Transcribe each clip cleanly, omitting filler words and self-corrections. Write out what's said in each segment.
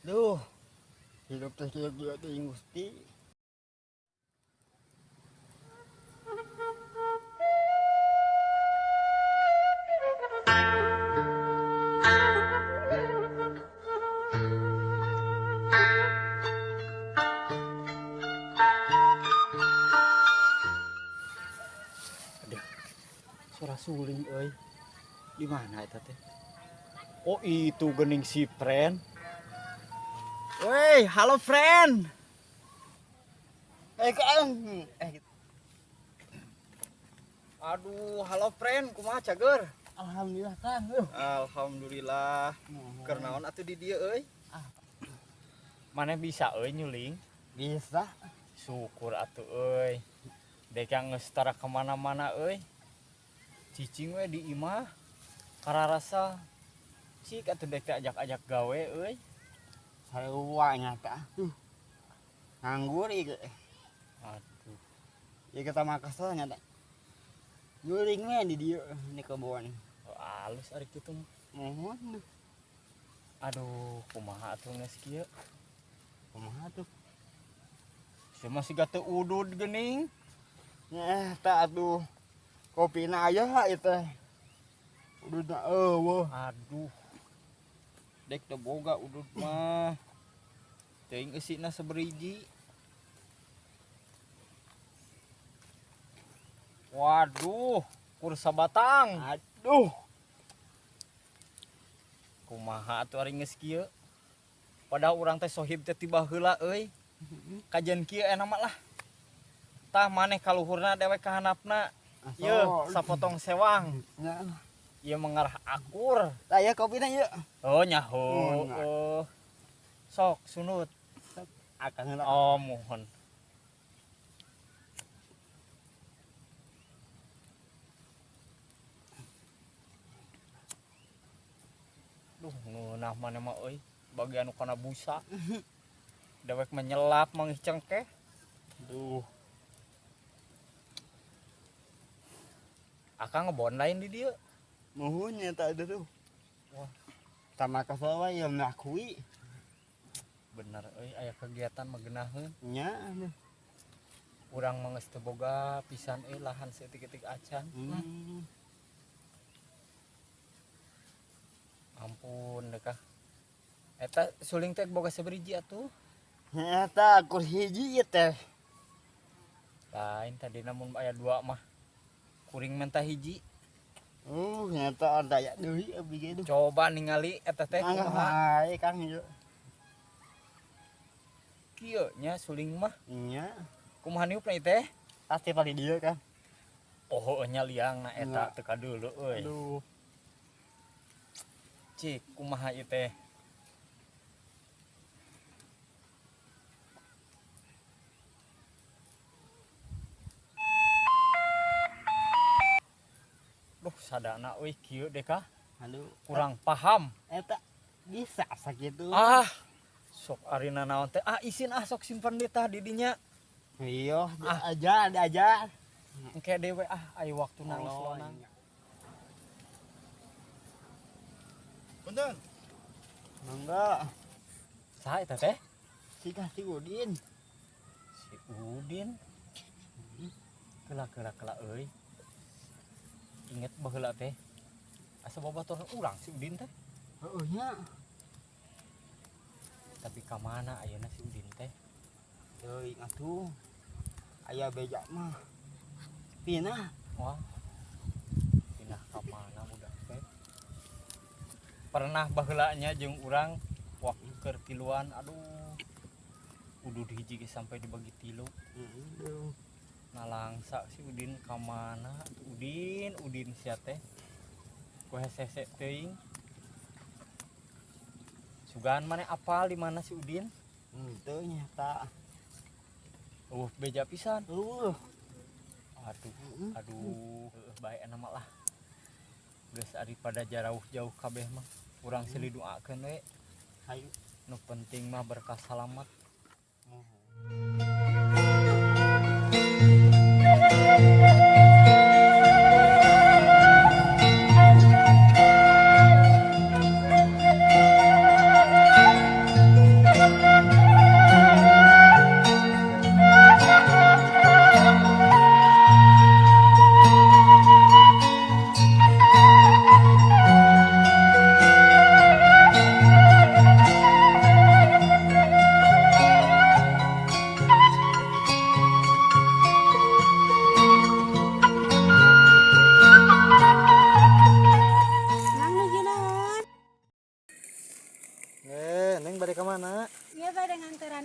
Duh, hidup teh kieu teh Gusti. Aduh, suara suling euy. Di mana eta teh? Oh, itu geuning si friend. Woi, halo friend. Kang. Aduh, halo friend, kumaha cager? Alhamdulillah Kang. Alhamdulillah. Keur naon atuh di dieu euy? Mana bisa euy nyuling? Bisa. Syukur atuh euy. Dek yang geus tara kemana-mana euy. Cicing we di imah. Kararasa cik atuh dek ajak-ajak gawe euy. Sarua nyata. Nganggur ieu. Aduh, Ieu kita Makassar nyata. Nyuling we di dieu di kebon. halus ari kitu. Mohon. Aduh, kumaha atuh geus kieu? Kumaha tuh? Si masih gatu udud geuning. Tak atuh. Kopina aya ieu teh. Ududna eueuh. Aduh. Dek teu boga udud mah. Teuing eusina saberiji. Waduh, kur sabatang. Aduh. Kumaha atuh ari geus kieu? Padahal urang teh sohib teh tiba heula euy. Kajian kieu enak mah lah. Tah maneh kaluhurna dewek ka handapna. Yeuh, sapotong sewang. Nya. Ieu mengarah akur. Tah ya kopina ieu. Oh nyaho. Oh. Sok sunut. Akang heula. Oh mohon. Duh, ngeunah mana mah euy, bagian anu kana busa. Dewek menyelap mangih cengkeh. Duh. Akang ngebon lain di dieu. Nuhun nyata ada tuh. Wah, Sama kasawa yang mengakui. bener euy aya kegiatan mah geunaheun. Nya. Urang mah geus teu boga pisan euy lahan saeutik-eutik acan. Ampun deh kah. Eta suling teh boga saberiji atuh. Nyata akur hiji ieu teh. Lain tadi namun aya dua mah. Kuring mentah hiji. Nyata ada ya deui abdi ge. Coba ningali eta teh kumaha. Hai Kang ieu. Kieu nya suling mah. Nya. Kumaha niupna ieu teh? Pasti paling dia kan. Oh nya liangna eta teu kadeuleu euy. Aduh. Cik kumaha ieu teh? Duh sadana euy kieu deh kah? Aduh. Kurang paham. Eta bisa sakitu. Ah, sok arina naon teh? Ah isin sok simpen deui tah di dinya. Iya, ada aja. Engke dewe aya waktu nangis lonang. Punten. Mangga. Saha eta teh? Si Udin. Si Udin. Kela euy. Inget baheula teh. Asa babaturan urang si Udin teh. Heeh nya. Tapi ka mana ayeuna si Udin teh? Teuing atuh. Aya beja mah. Pinah. Wah. Pindah ka mana budak teh? Pernah baheula nya jeung urang waktu keur tiluan, aduh. Udud hiji ge sampai dibagi tilu. Aduh. Nalangsa si Udin ka mana? Udin sia teh. Ku hese-hese teuing. Sugan maneh apal di mana si Udin? Teu nyata. Beja pisan. Aduh. Aduh, bae enak mah lah. Geus daripada jauh kabeh mah. Urang seliduakeun we. Hayu. Nu penting mah berkah salamat.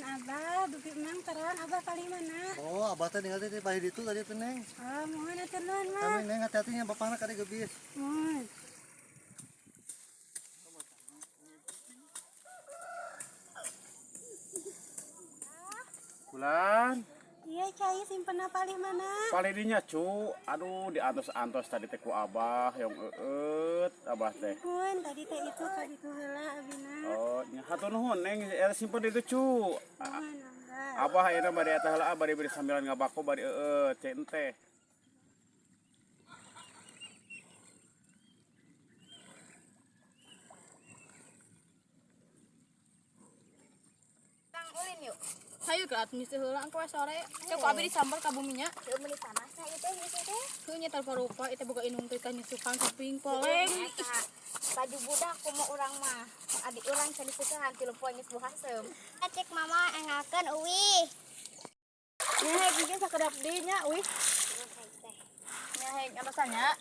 Nuhun Abah, dupi emang terang Abah paling mana? Oh, abah teh ningali di bayi itu tadi teh Neng. Oh, mohon atur nuhun mah. Kami Neng hati-hati nya bapakna kade gebis. Mohon. Bulan, Iya, Cai simpen paling mana? paledinya cu, aduh diantos-antos tadi teh ku abah yang abah teh. Mohon, tadi teh itu ka ditu heula abina. Oh, nya hatur nuhun Neng, simpen itu cu. Mohon Abah. Abah ayeuna bari eta heula bari beri sambilan ngabako bari cek teh. Ulin yuk. Hayu geus misi heula engko sore. Cek ku abi disambar ka buminya. Yuk meuli panasnya itu misi teh. Heuh nya rupa eta boga inung teh teh nyusukan kuping poleng. Eta baju budak kumaha urang mah. Adik urang can disukahan ti leupoh geus buah asem. Cek mama engakeun uwi. Nya hege sakedap deui nya, wih. Nya hege anu sanya.